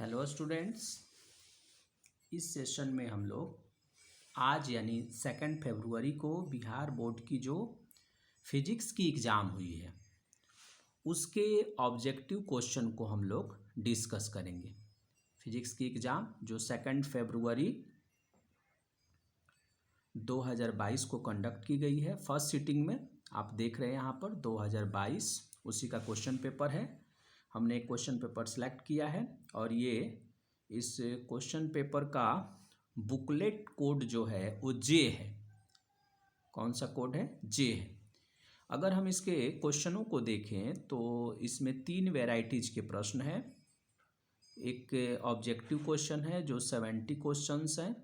Hello students, इस session में हम लोग आज यानी 2 फरवरी को बिहार बोर्ड की जो फिजिक्स की एग्ज़ाम हुई है उसके ऑब्जेक्टिव क्वेश्चन को हम लोग डिस्कस करेंगे। फिजिक्स की एग्ज़ाम जो 2 फरवरी 2022 को कंडक्ट की गई है फर्स्ट सिटिंग में, आप देख रहे हैं यहाँ पर 2022 उसी का क्वेश्चन पेपर है। हमने एक क्वेश्चन पेपर सेलेक्ट किया है और ये इस क्वेश्चन पेपर का बुकलेट कोड जो है वो जे है। कौन सा कोड है? जे है। अगर हम इसके क्वेश्चनों को देखें तो इसमें 3 वैरायटीज़ के प्रश्न हैं। एक ऑब्जेक्टिव क्वेश्चन है जो 70 क्वेश्चंस हैं,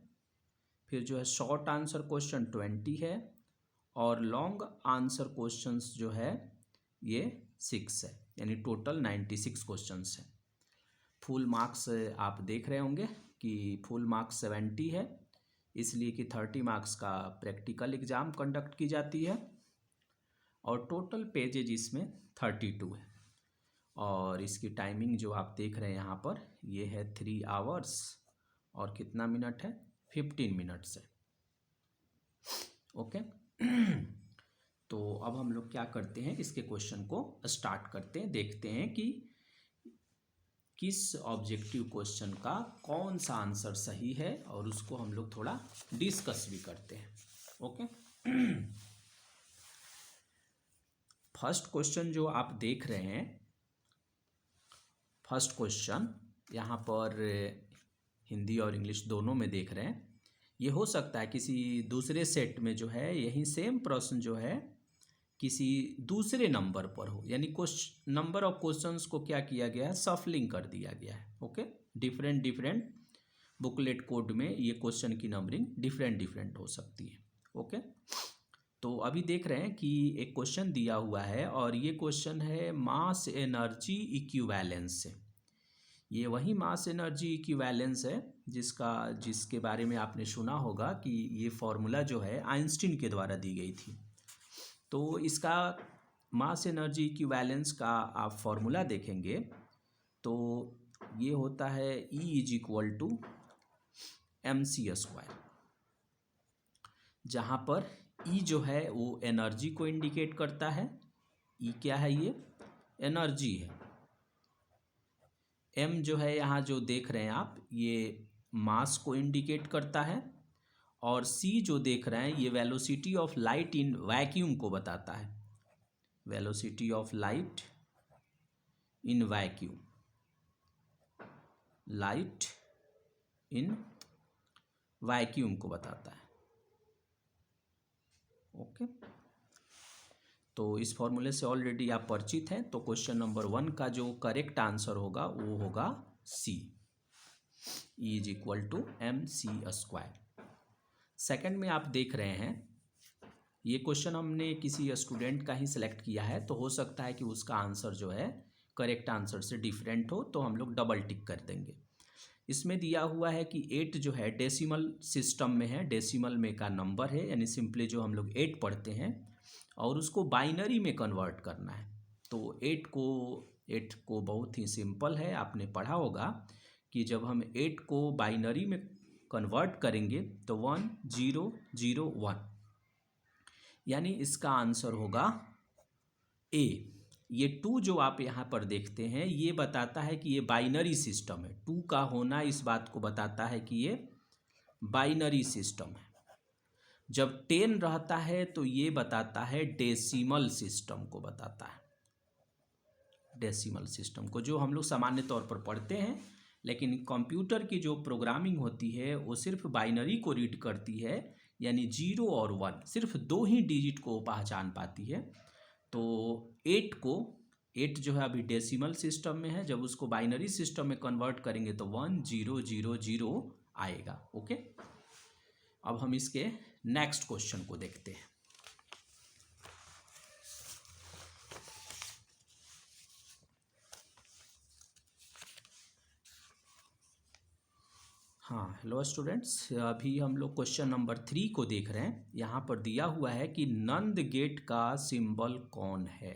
फिर जो है शॉर्ट आंसर क्वेश्चन 20 है और लॉन्ग आंसर क्वेश्चंस जो है ये 6 है, यानी टोटल 96 क्वेश्चंस हैं। फुल मार्क्स आप देख रहे होंगे कि फुल मार्क्स 70 है, इसलिए कि 30 मार्क्स का प्रैक्टिकल एग्ज़ाम कंडक्ट की जाती है और टोटल पेजेज इसमें 32 है। और इसकी टाइमिंग जो आप देख रहे हैं यहाँ पर ये है 3 आवर्स और कितना मिनट है? 15 मिनट्स है। ओके तो अब हम लोग क्या करते हैं, इसके क्वेश्चन को स्टार्ट करते हैं, देखते हैं कि किस ऑब्जेक्टिव क्वेश्चन का कौन सा आंसर सही है और उसको हम लोग थोड़ा डिस्कस भी करते हैं। ओके फर्स्ट क्वेश्चन जो आप देख रहे हैं, फर्स्ट क्वेश्चन यहाँ पर हिंदी और इंग्लिश दोनों में देख रहे हैं। ये हो सकता है किसी दूसरे सेट में जो है यही सेम प्रश्न जो है किसी दूसरे नंबर पर हो, यानी नंबर ऑफ क्वेश्चंस को क्या किया गया है, सफलिंग कर दिया गया है। ओके, डिफरेंट बुकलेट कोड में ये क्वेश्चन की नंबरिंग डिफरेंट हो सकती है। ओके तो अभी देख रहे हैं कि एक क्वेश्चन दिया हुआ है और ये क्वेश्चन है मास एनर्जी इक्विवेलेंस से। ये वही मास एनर्जी इक्विवेलेंस है जिसके बारे में आपने सुना होगा कि ये फॉर्मूला जो है आइंस्टीन के द्वारा दी गई थी। तो इसका मास एनर्जी इक्विवेलेंस का आप फॉर्मूला देखेंगे तो ये होता है E = mc², जहाँ पर E जो है वो एनर्जी को इंडिकेट करता है। E क्या है? ये एनर्जी है। M जो है यहाँ जो देख रहे हैं आप ये मास को इंडिकेट करता है और C जो देख रहे हैं ये velocity of light in vacuum को बताता है। Velocity of light in vacuum, light in vacuum को बताता है। ओके तो इस फॉर्मूले से ऑलरेडी आप परिचित हैं। तो क्वेश्चन नंबर 1 का जो करेक्ट आंसर होगा वो होगा C, E = mc²। सेकंड में आप देख रहे हैं ये क्वेश्चन हमने किसी स्टूडेंट का ही सिलेक्ट किया है, तो हो सकता है कि उसका आंसर जो है करेक्ट आंसर से डिफरेंट हो, तो हम लोग डबल टिक कर देंगे। इसमें दिया हुआ है कि 8 जो है डेसिमल सिस्टम में है, डेसिमल में का नंबर है, यानी सिंपली जो हम लोग 8 पढ़ते हैं और उसको बाइनरी में कन्वर्ट करना है। तो 8 को बहुत ही सिंपल है, आपने पढ़ा होगा कि जब हम 8 को बाइनरी में कन्वर्ट करेंगे तो 1 0 0 1, यानी इसका आंसर होगा A। ये 2 जो आप यहाँ पर देखते हैं ये बताता है कि ये बाइनरी सिस्टम है। 2 का होना इस बात को बताता है कि ये बाइनरी सिस्टम है। जब 10 रहता है तो ये बताता है डेसिमल सिस्टम को बताता है। डेसिमल सिस्टम को जो हम लोग सामान्य तौर पर पढ़ते हैं, लेकिन कंप्यूटर की जो प्रोग्रामिंग होती है वो सिर्फ बाइनरी को रीड करती है, यानी 0 और 1 सिर्फ 2 ही डिजिट को पहचान पाती है। तो 8 जो है अभी डेसिमल सिस्टम में है, जब उसको बाइनरी सिस्टम में कन्वर्ट करेंगे तो 1 0 0 0 आएगा। ओके अब हम इसके नेक्स्ट क्वेश्चन को देखते हैं। हाँ हेलो स्टूडेंट्स, अभी हम लोग क्वेश्चन नंबर 3 को देख रहे हैं। यहाँ पर दिया हुआ है कि नंद गेट का सिंबल कौन है।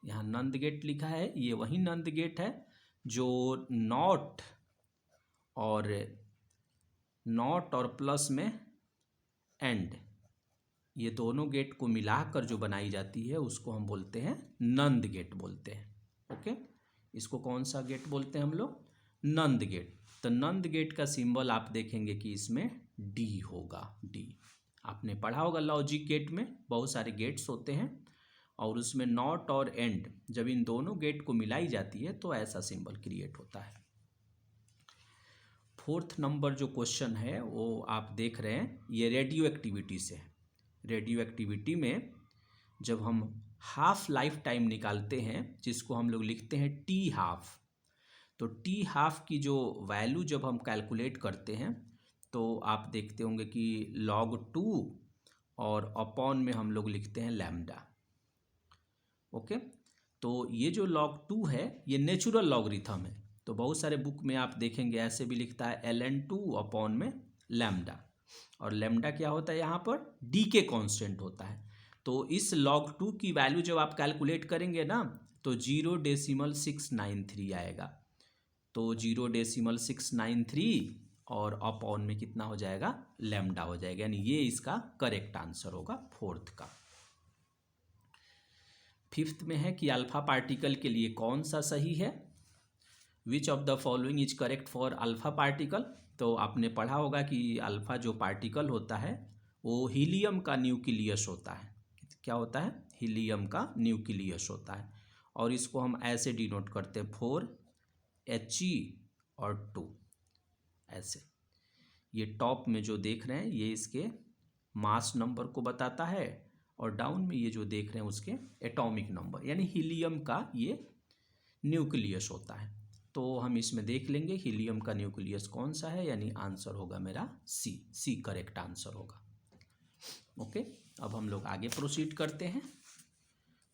यहाँ नंद गेट लिखा है, ये वही नंद गेट है जो नॉट और नॉट और प्लस में एंड, ये दोनों गेट को मिलाकर जो बनाई जाती है उसको हम बोलते हैं नंद गेट बोलते हैं। ओके, इसको कौन सा गेट बोलते हैं हम लोग? नंद गेट। तो नंद गेट का सिंबल आप देखेंगे कि इसमें डी होगा, डी। आपने पढ़ा होगा लॉजिक गेट में बहुत सारे गेट्स होते हैं और उसमें नॉट और एंड, जब इन दोनों गेट को मिलाई जाती है तो ऐसा सिंबल क्रिएट होता है। फोर्थ नंबर जो क्वेश्चन है वो आप देख रहे हैं, ये रेडियो एक्टिविटी से है। रेडियो एक्टिविटी में जब हम हाफ लाइफ टाइम निकालते हैं जिसको हम लोग लिखते हैं टी हाफ, तो टी हाफ की जो वैल्यू जब हम कैलकुलेट करते हैं तो आप देखते होंगे कि log 2 और अपॉन में हम लोग लिखते हैं लैम्डा। ओके, तो ये जो log 2 है ये नेचुरल लॉगरिथम है, तो बहुत सारे बुक में आप देखेंगे ऐसे भी लिखता है ln2 अपॉन में लैम्डा, और लैम्डा क्या होता है यहाँ पर? डी के कांस्टेंट होता है। तो इस log 2 की वैल्यू जब आप कैलकुलेट करेंगे ना तो 0.693 आएगा, तो 0.693 और अपॉन में कितना हो जाएगा? लैम्डा हो जाएगा, यानी ये इसका करेक्ट आंसर होगा फोर्थ का। फिफ्थ में है कि अल्फा पार्टिकल के लिए कौन सा सही है? विच of the following is correct for alpha particle? तो आपने पढ़ा होगा कि अल्फा जो पार्टिकल होता है वो हीलियम का न्यूक्लियस होता है। क्या होता है? हीलियम का न्यूक्लियस होता है, और इसको हम ऐसे डिनोट करते हैं 4He और 2 ऐसे। ये टॉप में जो देख रहे हैं ये इसके मास नंबर को बताता है, और डाउन में ये जो देख रहे हैं उसके एटॉमिक नंबर, यानी हीलियम का ये न्यूक्लियस होता है। तो हम इसमें देख लेंगे हीलियम का न्यूक्लियस कौन सा है, यानी आंसर होगा मेरा सी, सी करेक्ट आंसर होगा। ओके, अब हम लोग आगे प्रोसीड करते हैं।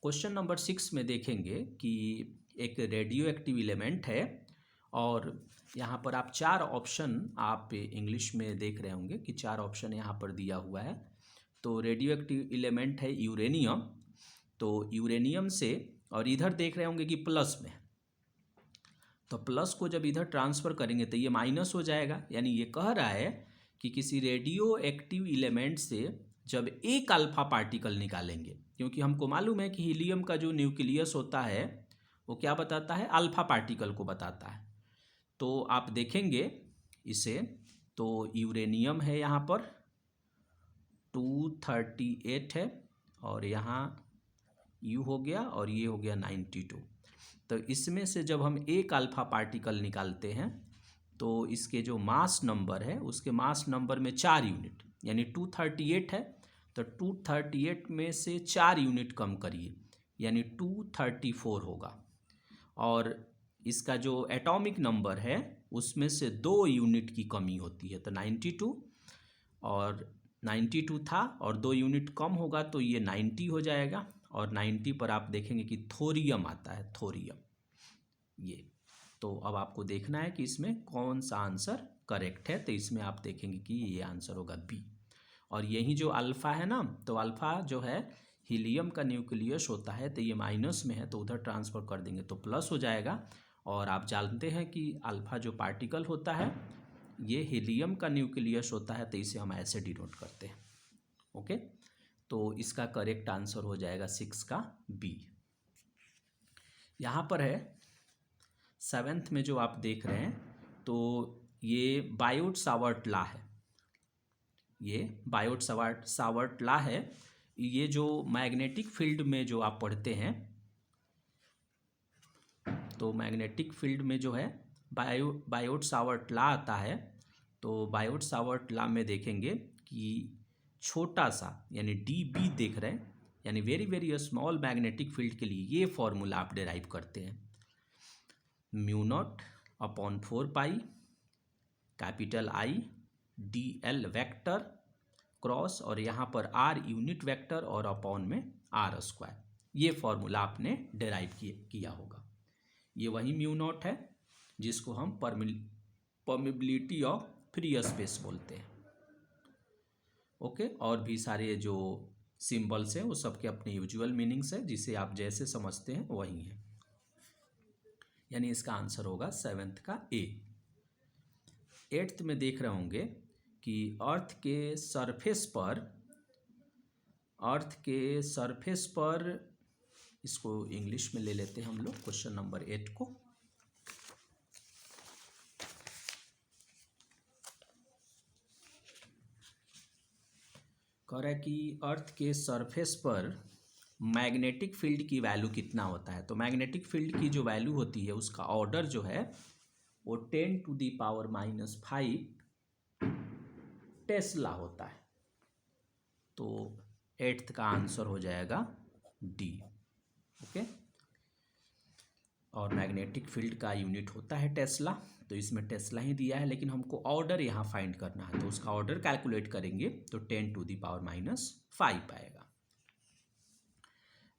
क्वेश्चन नंबर 6 में देखेंगे कि एक रेडियो एक्टिव एलिमेंट है, और यहाँ पर आप 4 ऑप्शन आप इंग्लिश में देख रहे होंगे कि 4 ऑप्शन यहाँ पर दिया हुआ है। तो रेडियो एक्टिव एलिमेंट है यूरेनियम, तो यूरेनियम से, और इधर देख रहे होंगे कि प्लस में, तो प्लस को जब इधर ट्रांसफ़र करेंगे तो ये माइनस हो जाएगा, यानी ये कह रहा है कि किसी रेडियो एक्टिव एलिमेंट से जब एक अल्फा पार्टिकल निकालेंगे, क्योंकि हमको मालूम है कि हीलियम का जो न्यूक्लियस होता है वो क्या बताता है? अल्फा पार्टिकल को बताता है। तो आप देखेंगे इसे, तो यूरेनियम है यहाँ पर 238 है, और यहाँ यू हो गया और ये हो गया 92। तो इसमें से जब हम एक अल्फा पार्टिकल निकालते हैं तो इसके जो मास नंबर है उसके मास नंबर में 4 यूनिट, यानी 238 है, तो 238 में से 4 यूनिट कम करिए, यानी 234 होगा, और इसका जो एटॉमिक नंबर है उसमें से 2 यूनिट की कमी होती है, तो 92, और 92 था और 2 यूनिट कम होगा तो ये 90 हो जाएगा, और 90 पर आप देखेंगे कि थोरियम आता है, थोरियम ये। तो अब आपको देखना है कि इसमें कौन सा आंसर करेक्ट है, तो इसमें आप देखेंगे कि ये आंसर होगा बी। और यही जो अल्फ़ा है ना, तो अल्फ़ा जो है हीलियम का न्यूक्लियस होता है, तो ये माइनस में है तो उधर ट्रांसफ़र कर देंगे तो प्लस हो जाएगा। और आप जानते हैं कि अल्फ़ा जो पार्टिकल होता है ये हीलियम का न्यूक्लियस होता है, तो इसे हम ऐसे डिनोट करते हैं। ओके, तो इसका करेक्ट आंसर हो जाएगा 6 का बी। यहाँ पर है 7th में जो आप देख रहे हैं, तो ये बायोट सावर्ट लॉ है, ये बायोट सावर्ट लॉ है। ये जो मैग्नेटिक फील्ड में जो आप पढ़ते हैं, तो मैग्नेटिक फील्ड में जो है बायोट सावर्ट लॉ आता है, तो बायोट सावर्ट लॉ में देखेंगे कि छोटा सा, यानी डी बी देख रहे हैं, यानी very very small magnetic field के लिए ये फॉर्मूला आप डिराइव करते हैं, mu naught upon 4 pi capital I D L vector cross, और यहाँ पर आर यूनिट वेक्टर और अपॉन में आर स्क्वायर। ये फॉर्मूला आपने डिराइव किया होगा। ये वही म्यू नॉट है जिसको हम परमिबिलिटी ऑफ फ्री स्पेस बोलते हैं। ओके, और भी सारे जो सिंबल्स हैं वो सबके अपने यूजुअल मीनिंग्स है, जिसे आप जैसे समझते हैं वही है, यानी इसका आंसर होगा 7th का ए। 8th में देख रहे होंगे कि अर्थ के सरफेस पर इसको इंग्लिश में ले लेते हैं हम लोग क्वेश्चन नंबर 8 को। कह रहा है कि अर्थ के सरफेस पर मैग्नेटिक फील्ड की वैल्यू कितना होता है। तो मैग्नेटिक फील्ड की जो वैल्यू होती है उसका ऑर्डर जो है वो 10⁻⁵ टेस्ला होता है। तो 8th का आंसर हो जाएगा डी। ओके, और मैग्नेटिक फील्ड का यूनिट होता है टेस्ला, तो इसमें टेस्ला ही दिया है, लेकिन हमको ऑर्डर यहाँ फाइंड करना है, तो उसका ऑर्डर कैलकुलेट करेंगे तो 10⁻⁵ आएगा।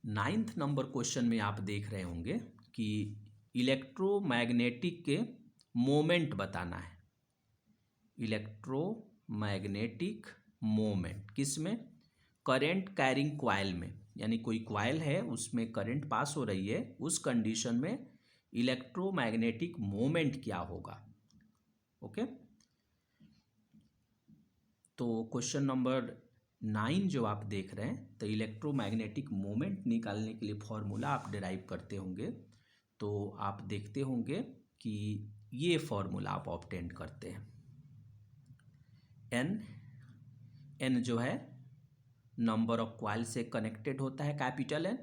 9th नंबर क्वेश्चन में आप देख रहे होंगे कि इलेक्ट्रोमैग्नेटिक के मोमेंट बताना है। इलेक्ट्रोमैग्नेटिक मोमेंट किस में? करंट कैरिंग क्वाइल में, यानी कोई क्वाइल है उसमें करंट पास हो रही है, उस कंडीशन में इलेक्ट्रोमैग्नेटिक मोमेंट क्या होगा। ओके, तो क्वेश्चन नंबर 9 जो आप देख रहे हैं, तो इलेक्ट्रोमैग्नेटिक मोमेंट निकालने के लिए फॉर्मूला आप डिराइव करते होंगे, तो आप देखते होंगे कि ये फॉर्मूला आप ऑब्टेन करते हैं। एन जो है नंबर ऑफ क्वाइल से कनेक्टेड होता है, कैपिटल एन।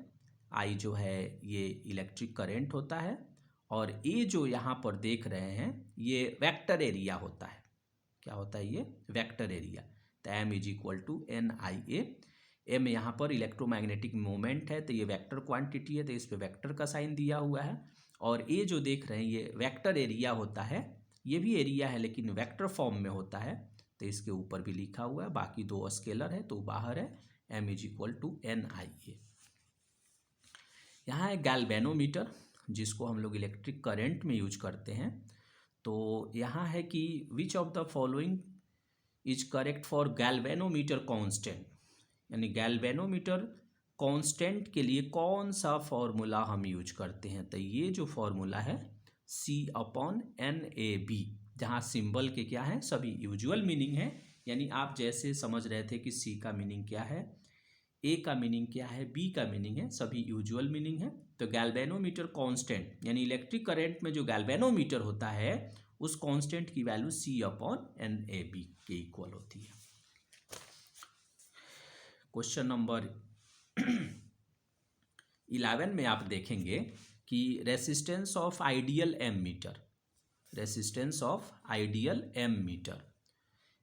आई जो है ये इलेक्ट्रिक करंट होता है, और ए जो यहाँ पर देख रहे हैं ये वेक्टर एरिया होता है। क्या होता है ये? Vector area. तो M is equal to NIA। M यहाँ पर इलेक्ट्रोमैग्नेटिक मोमेंट है, तो ये वेक्टर क्वांटिटी है, तो इस पे वेक्टर का साइन दिया हुआ है। और ए जो देख रहे हैं ये वेक्टर एरिया होता है, ये भी एरिया है लेकिन वेक्टर फॉर्म में होता है, तो इसके ऊपर भी लिखा हुआ है, बाकी दो स्केलर है तो बाहर है। M is equal to NIA। यहाँ है गैल्वेनोमीटर, जिसको हम लोग इलेक्ट्रिक करंट में यूज करते हैं। तो यहाँ है कि which of the following is correct for galvanometer constant, यानी गैल्वेनोमीटर कांस्टेंट के लिए कौन सा फॉर्मूला हम यूज करते हैं। तो ये जो फॉर्मूला है C/NAB, जहाँ सिंबल के क्या है, सभी यूजुअल मीनिंग है, यानी आप जैसे समझ रहे थे कि C का मीनिंग क्या है, A का मीनिंग क्या है, B का मीनिंग है, सभी यूजुअल मीनिंग है। तो गैल्वेनोमीटर कांस्टेंट यानी इलेक्ट्रिक करंट में जो गैल्वेनोमीटर होता है उस कांस्टेंट की वैल्यू C/NAB के इक्वल होती है। क्वेश्चन नंबर 11 में आप देखेंगे कि resistance of ideal ammeter, resistance of ideal ammeter,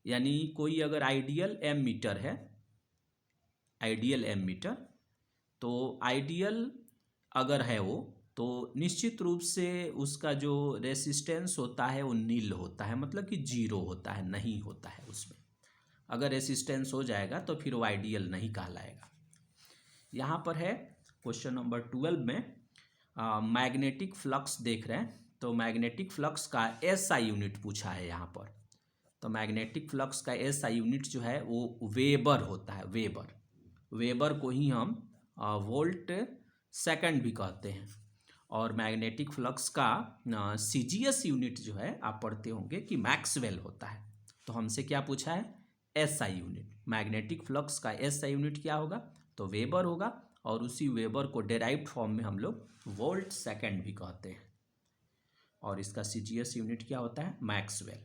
यानी कोई अगर आइडियल एमीटर है, आइडियल एमीटर, तो आइडियल अगर है वो, तो निश्चित रूप से उसका जो रेसिस्टेंस होता है वो नील होता है, मतलब कि जीरो होता है, नहीं होता है उसमें। अगर रेसिस्टेंस हो जाएगा तो फिर वो आइडियल नहीं कहलाएगा। यहाँ पर है क्वेश्चन नंबर 12 में मैग्नेटिक फ्लक्स देख रहे हैं, तो मैग्नेटिक फ्लक्स का SI यूनिट पूछा है यहाँ पर। तो मैग्नेटिक फ्लक्स का SI यूनिट जो है वो वेबर होता है, वेबर को ही हम वोल्ट सेकंड भी कहते हैं। और मैग्नेटिक फ्लक्स का CGS यूनिट जो है आप पढ़ते होंगे कि मैक्सवेल होता है। तो हमसे क्या पूछा है? SI unit. मैग्नेटिक फ्लक्स का SI यूनिट क्या होगा? तो वेबर होगा, और उसी वेबर को डेराइव्ड फॉर्म में हम लोग वोल्ट सेकंड भी कहते हैं, और इसका CGS यूनिट क्या होता है? मैक्सवेल।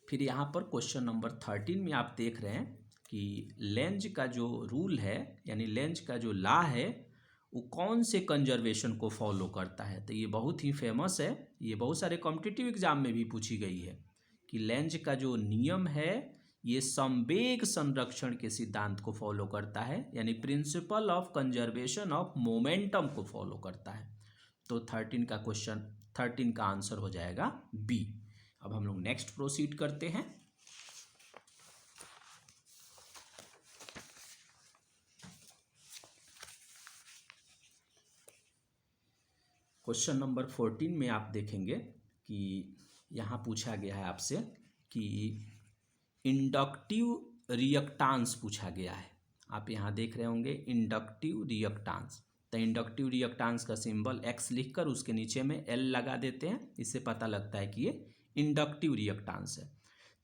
फिर यहाँ पर क्वेश्चन नंबर 13 में आप देख रहे हैं कि लेंज का जो रूल है, यानी लेंज का जो लॉ है, वो कौन से कंजर्वेशन को फॉलो करता है। तो ये बहुत ही फेमस है, ये बहुत सारे कॉम्पिटिटिव एग्जाम में भी पूछी गई है कि लेंज का जो नियम है ये संवेग संरक्षण के सिद्धांत को फॉलो करता है, यानी principle of conservation of momentum को फॉलो करता है। तो 13 का आंसर हो जाएगा बी। अब हम लोग नेक्स्ट प्रोसीड करते हैं। क्वेश्चन नंबर 14 में आप देखेंगे कि यहाँ पूछा गया है आपसे कि इंडक्टिव रिएक्टेंस पूछा गया है। आप यहाँ देख रहे होंगे इंडक्टिव रिएक्टेंस। तो इंडक्टिव रिएक्टेंस का सिंबल X लिखकर उसके नीचे में L लगा देते हैं, इससे पता लगता है कि ये इंडक्टिव रिएक्टेंस है।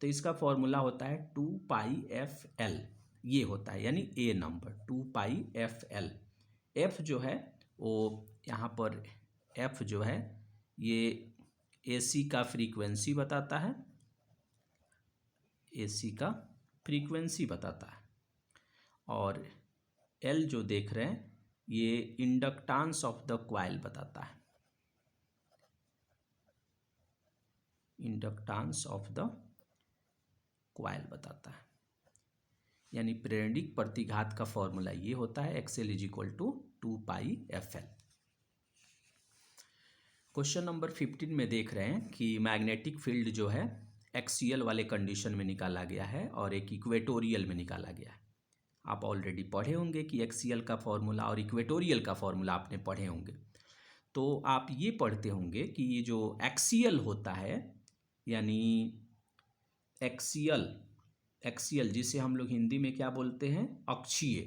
तो इसका फॉर्मूला होता है 2πfl, ये होता है, यानी ए नंबर 2πfl। एफ जो है वो यहाँ पर एफ जो है ये एसी का फ्रीक्वेंसी बताता है, एसी का फ्रीक्वेंसी बताता है, और एल जो देख रहे हैं ये इंडक्टेंस ऑफ द कॉइल बताता है, इंडक्टेंस ऑफ द कॉइल बताता है। यानी प्रेरणिक प्रतिघात का फॉर्मूला ये होता है XL = 2πfl। क्वेश्चन नंबर 15 में देख रहे हैं कि मैग्नेटिक फील्ड जो है एक्सियल वाले कंडीशन में निकाला गया है और एक इक्वेटोरियल में निकाला गया है। आप ऑलरेडी पढ़े होंगे कि एक्सियल का फॉर्मूला और इक्वेटोरियल का फॉर्मूला आपने पढ़े होंगे। तो आप ये पढ़ते होंगे कि ये जो एक्सियल होता है, यानी एक्सियल जिसे हम लोग हिंदी में क्या बोलते हैं, अक्षीय।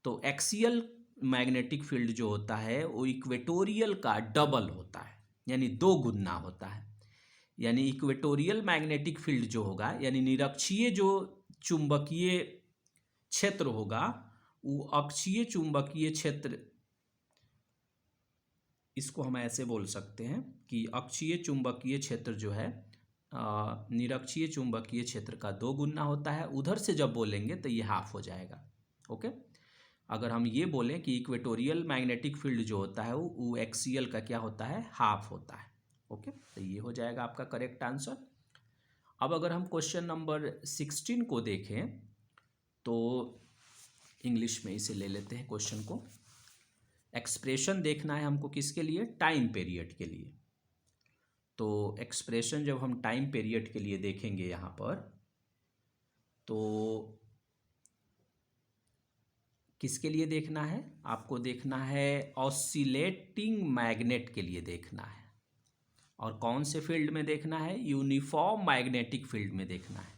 तो एक्सियल मैग्नेटिक फील्ड जो होता है वो इक्वेटोरियल का डबल होता है, यानी 2 गुना होता है। यानी इक्वेटोरियल मैग्नेटिक फील्ड जो होगा, यानी निरक्षीय जो चुंबकीय क्षेत्र होगा, वो अक्षीय चुंबकीय क्षेत्र, इसको हम ऐसे बोल सकते हैं कि अक्षीय चुंबकीय क्षेत्र जो है निरक्षीय चुंबकीय क्षेत्र का 2 गुना होता है। उधर से जब बोलेंगे तो ये हाफ हो जाएगा। ओके, अगर हम ये बोलें कि इक्वेटोरियल मैग्नेटिक फील्ड जो होता है वो एक्सियल का क्या होता है, हाफ होता है। ओके, तो ये हो जाएगा आपका करेक्ट आंसर। अब अगर हम क्वेश्चन नंबर 16 को देखें तो इंग्लिश में इसे ले लेते हैं क्वेश्चन को। एक्सप्रेशन देखना है हमको किसके लिए, टाइम पीरियड के लिए। तो एक्सप्रेशन जब हम टाइम पीरियड के लिए देखेंगे यहाँ पर, तो किसके लिए देखना है, आपको देखना है ऑसिलेटिंग मैग्नेट के लिए देखना है। और कौन से फील्ड में देखना है, यूनिफॉर्म मैग्नेटिक फील्ड में देखना है।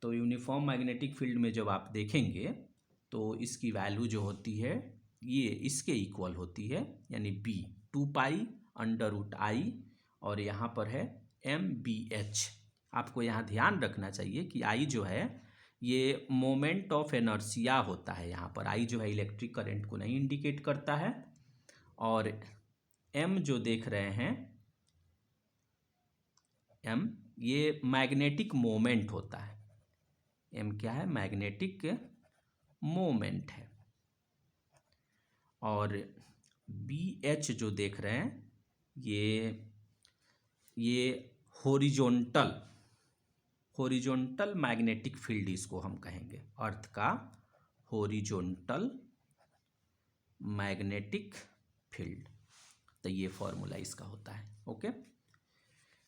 तो यूनिफॉर्म मैग्नेटिक फील्ड में जब आप देखेंगे तो इसकी वैल्यू जो होती है ये इसके इक्वल होती है, यानी b 2π√I, और यहाँ पर है MBH। आपको यहाँ ध्यान रखना चाहिए कि I जो है ये मोमेंट ऑफ इनर्शिया होता है। यहाँ पर I जो है इलेक्ट्रिक करंट को नहीं इंडिकेट करता है, और M जो देख रहे हैं M ये मैग्नेटिक मोमेंट होता है। M क्या है, मैग्नेटिक मोमेंट है। और BH जो देख रहे हैं ये हॉरिजॉन्टल मैग्नेटिक फील्ड इसको हम कहेंगे, अर्थ का हॉरिजॉन्टल मैग्नेटिक फील्ड। तो ये फॉर्मूला इसका होता है। ओके,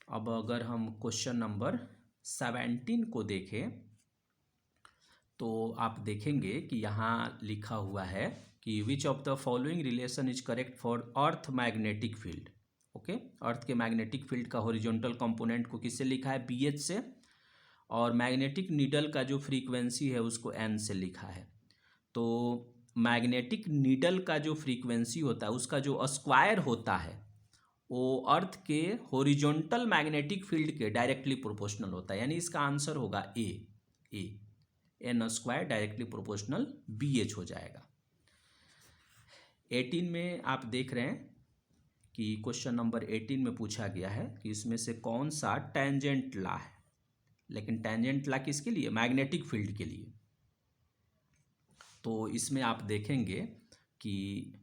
अब अगर हम क्वेश्चन नंबर 17 को देखें तो आप देखेंगे कि यहाँ लिखा हुआ है कि which of the following relation is correct for earth magnetic field. Okay, earth के मैग्नेटिक फील्ड का हॉरिजॉन्टल कंपोनेंट को किससे लिखा है, BH से, और मैग्नेटिक नीडल का जो फ्रीक्वेंसी है उसको N से लिखा है। तो मैग्नेटिक नीडल का जो फ्रीक्वेंसी होता है उसका जो स्क्वायर होता है वो अर्थ के हॉरिजॉन्टल मैग्नेटिक फील्ड के डायरेक्टली प्रोपोर्शनल होता है, यानी इसका आंसर होगा ए N² डायरेक्टली प्रोपोर्शनल BH हो जाएगा। 18 में आप देख रहे हैं कि क्वेश्चन नंबर 18 में पूछा गया है कि इसमें से कौन सा टेंजेंट ला है, लेकिन टेंजेंट ला किसके लिए, मैग्नेटिक फील्ड के लिए। तो इसमें आप देखेंगे कि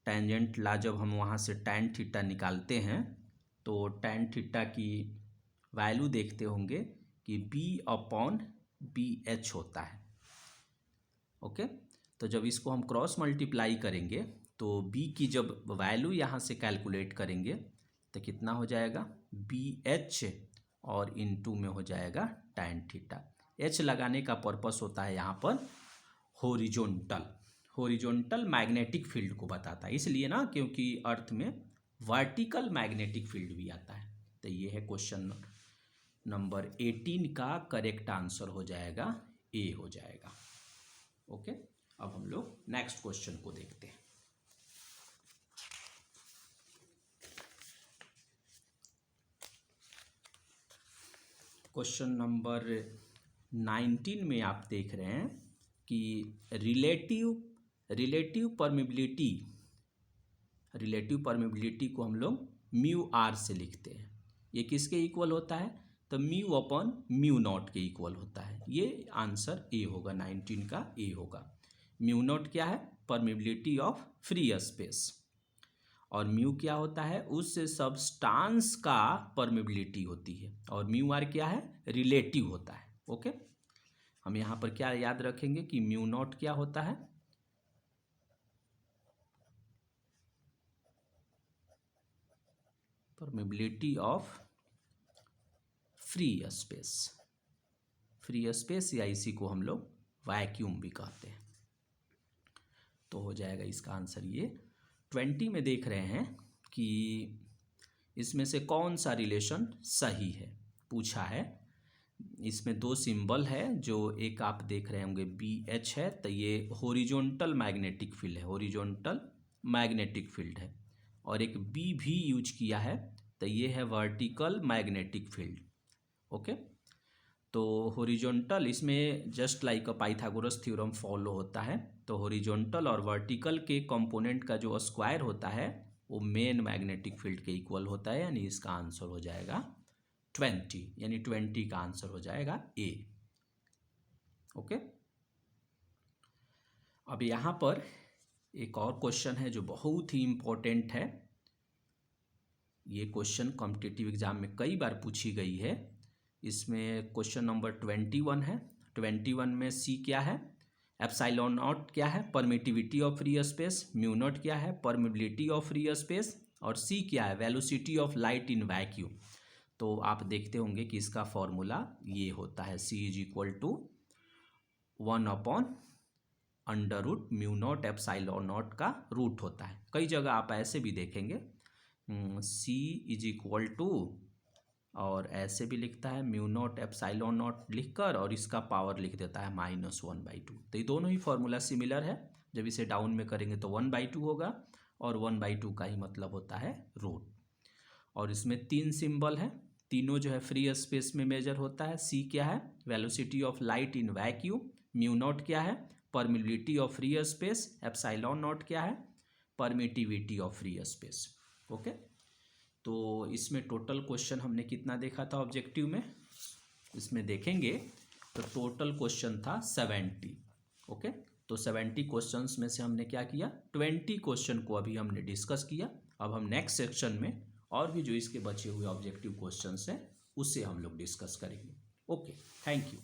टेंजेंट ला जब हम वहाँ से tan थीटा निकालते हैं तो tan थीटा की वैल्यू देखते होंगे कि B/BH होता है। ओके, तो जब इसको हम क्रॉस मल्टीप्लाई करेंगे तो B की जब वैल्यू यहाँ से कैलकुलेट करेंगे तो कितना हो जाएगा, BH और इनटू में हो जाएगा tan थीटा। H लगाने का पर्पस होता है यहाँ पर हॉरिजॉन्टल मैग्नेटिक फील्ड को बताता है, इसलिए ना, क्योंकि अर्थ में वर्टिकल मैग्नेटिक फील्ड भी आता है। तो ये है क्वेश्चन नंबर 18 का करेक्ट आंसर हो जाएगा A हो जाएगा। ओके, अब हम लोग नेक्स्ट क्वेश्चन को देखते हैं। क्वेश्चन नंबर 19 में आप देख रहे हैं कि रिलेटिव परमिबिलिटी को हम लोग म्यू आर से लिखते हैं। ये किसके इक्वल होता है? तो म्यू अपॉन म्यू नॉट के इक्वल होता है। ये आंसर ए होगा, 19 का ए होगा। म्यू नॉट क्या है? Permeability of free space. और म्यू क्या होता है? उस सब्सटेंस का परमिबिलिटी होती है। और म्यू आर क्या है? रिलेटिव होता है। ओके, हम यहाँ पर क्या याद रखेंगे कि म्यू नॉट क्या होता है? परमिबिलिटी ऑफ फ्री स्पेस या इसी को हम लोग वैक्यूम भी कहते हैं। तो हो जाएगा इसका आंसर ये। 20 में देख रहे हैं कि इसमें से कौन सा रिलेशन सही है, पूछा है। इसमें दो सिंबल है, जो एक आप देख रहे होंगे BH है, तो ये हॉरिजॉन्टल मैग्नेटिक फील्ड है, हॉरिजॉन्टल मैग्नेटिक फील्ड है। और एक B भी यूज किया है, तो ये है वर्टिकल मैग्नेटिक फील्ड। ओके, तो हॉरिजॉन्टल इसमें just like a Pythagoras theorem follow होता है। तो हॉरिजॉन्टल और वर्टिकल के कंपोनेंट का जो स्क्वायर होता है वो मेन मैग्नेटिक फील्ड के इक्वल होता है, यानी इसका आंसर हो जाएगा 20, यानी 20 का आंसर हो जाएगा ए। ओके, अब यहाँ पर एक और क्वेश्चन है जो बहुत ही इंपॉर्टेंट है। ये क्वेश्चन कॉम्पिटिटिव एग्जाम में कई बार पूछी गई है। इसमें क्वेश्चन नंबर 21 है। 21 में सी क्या है? एप्सिलॉन नॉट क्या है? Permittivity of free space. Mu naught क्या है? Permeability of free space. और सी क्या है? Velocity of light in vacuum. तो आप देखते होंगे कि इसका फॉर्मूला ये होता है, C is equal to 1/√μ nought epsilon nought का रूट होता है। कई जगह आप ऐसे भी देखेंगे, सी इज इक्वल टू, और ऐसे भी लिखता है म्यू नॉट एप्सिलॉन नॉट लिखकर, और इसका पावर लिख देता है -1/2। तो ये दोनों ही फॉर्मूला सिमिलर है। जब इसे डाउन में करेंगे तो 1/2 होगा, और 1/2 का ही मतलब होता है रूट। और इसमें 3 सिंबल है, तीनों जो है फ्री स्पेस में मेजर होता है। सी क्या है? Velocity of light in vacuum. Mu naught क्या है? Permeability of free space. Epsilon not क्या है? Permittivity of free space. Okay, तो इसमें टोटल क्वेश्चन हमने कितना देखा था ऑब्जेक्टिव में? इसमें देखेंगे तो टोटल क्वेश्चन था 70। ओके, तो 70 क्वेश्चंस में से हमने क्या किया? 20 क्वेश्चन को अभी हमने डिस्कस किया। अब हम नेक्स्ट सेक्शन में और भी जो इसके बचे हुए ऑब्जेक्टिव क्वेश्चंस हैं उससे हम लोग डिस्कस करेंगे। Okay, thank you.